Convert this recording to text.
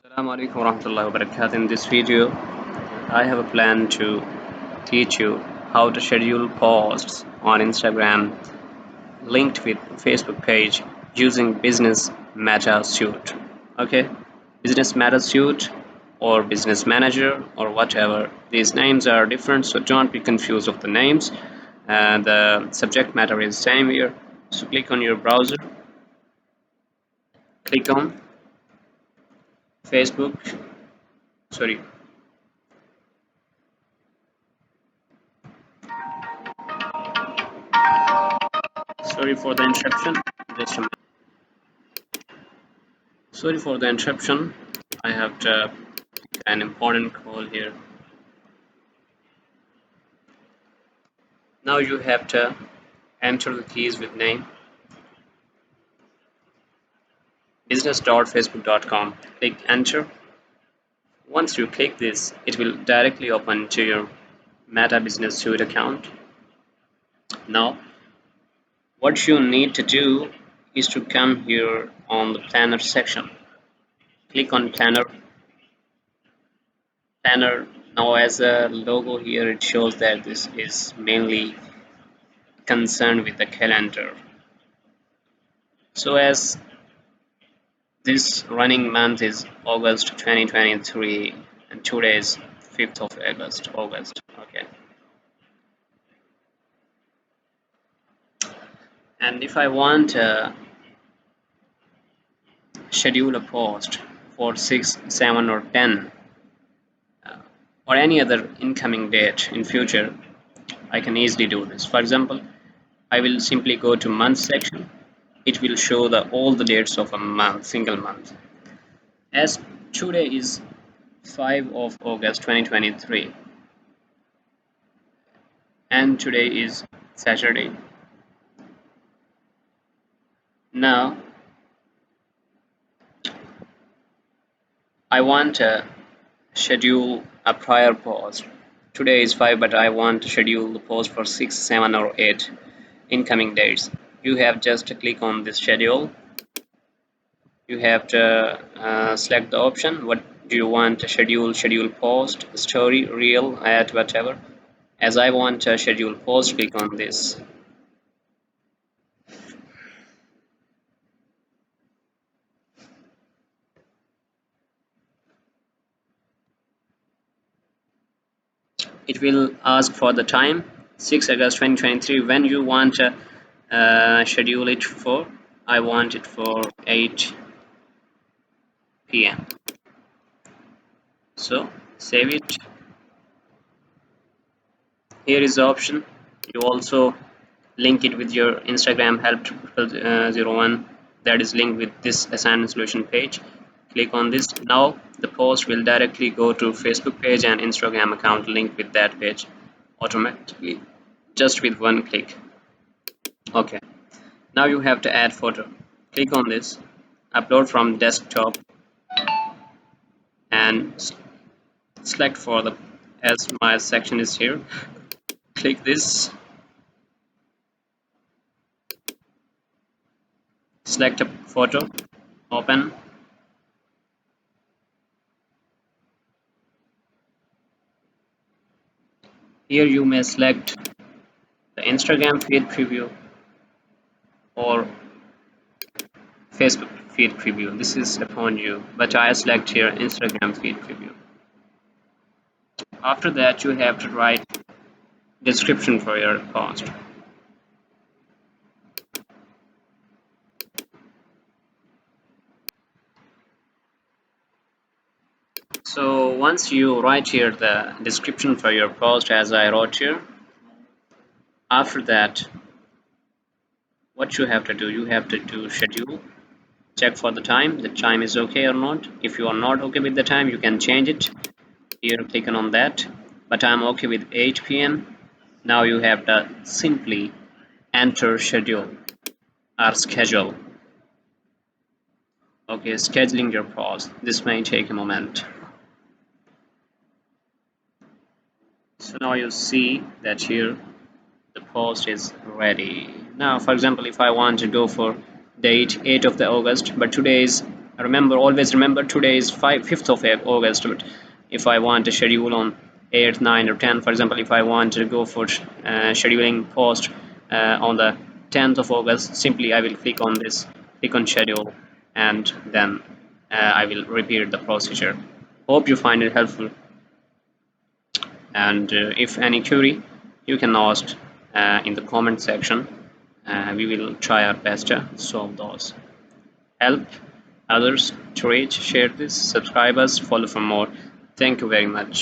Assalamu alaikum warahmatullahi wabarakatuh. In this video, I have a plan to teach you how to schedule posts on Instagram linked with Facebook page using Business Meta Suite. Okay, Business Meta Suite or Business Manager or whatever. These names are different, so don't be confused of the names. And the subject matter is same here. So click on your browser, click on Facebook. Sorry, sorry for the interruption. Just a minute. Sorry for the interruption. I have an important call here. Now you have to enter the keys with name business.facebook.com. Click enter. Once you click this, it will directly open to your Meta Business Suite account. Now, what you need to do is to come here on the planner section. Click on planner. Planner. Now, as a logo here, it shows that this is mainly concerned with the calendar. So as this running month is August 2023 and today is 5th of August. Okay. And if I want to schedule a post for 6, 7 or 10 uh, or any other incoming date in future, I can easily do this. For example, I will simply go to month section. It will show all the dates of a month, single month. As today is 5 of August 2023 and today is Saturday. Now I want to schedule a prior post. Today is 5, but I want to schedule the post for 6, 7 or 8 incoming dates. You have just to click on this schedule. You have to select the option. What do you want to schedule post, story, reel, ad, whatever. As I want to schedule post, click on this. It will ask for the time 6 August 2023 when you want to schedule it for. I want it for 8 p.m. So save it. Here is the option. You also link it with your Instagram help 0001 that is linked with this assignment solution page. Click on this. Now the post will directly go to Facebook page and Instagram account linked with that page automatically, just with one click. Okay, now you have to add photo. Click on this, upload from desktop, and select for the, as my section is here, click this, select a photo, open. Here you may select the Instagram feed preview or Facebook feed preview. This is upon you, but I select here Instagram feed preview. After that, you have to write description for your post. So once you write here the description for your post as I wrote here, after that what you have to do, you have to do schedule, check for the time is okay or not. If you are not okay with the time, you can change it here, clicking on that, but I'm okay with 8 p.m. Now you have to simply enter schedule or schedule. Okay, scheduling your post. This may take a moment. So now you see that here the post is ready. Now for example, if I want to go for date 8 of the August, but today is Remember, always remember, today is 5th of August, but if I want to schedule on 8th, 9th, or 10th, for example, if I want to go for scheduling post on the 10th of August, simply I will click on this, click on schedule, and then I will repeat the procedure. Hope you find it helpful, and if any query, you can ask in the comment section. We will try our best to solve those. Help others to reach, share this, subscribe us, follow for more. Thank you very much.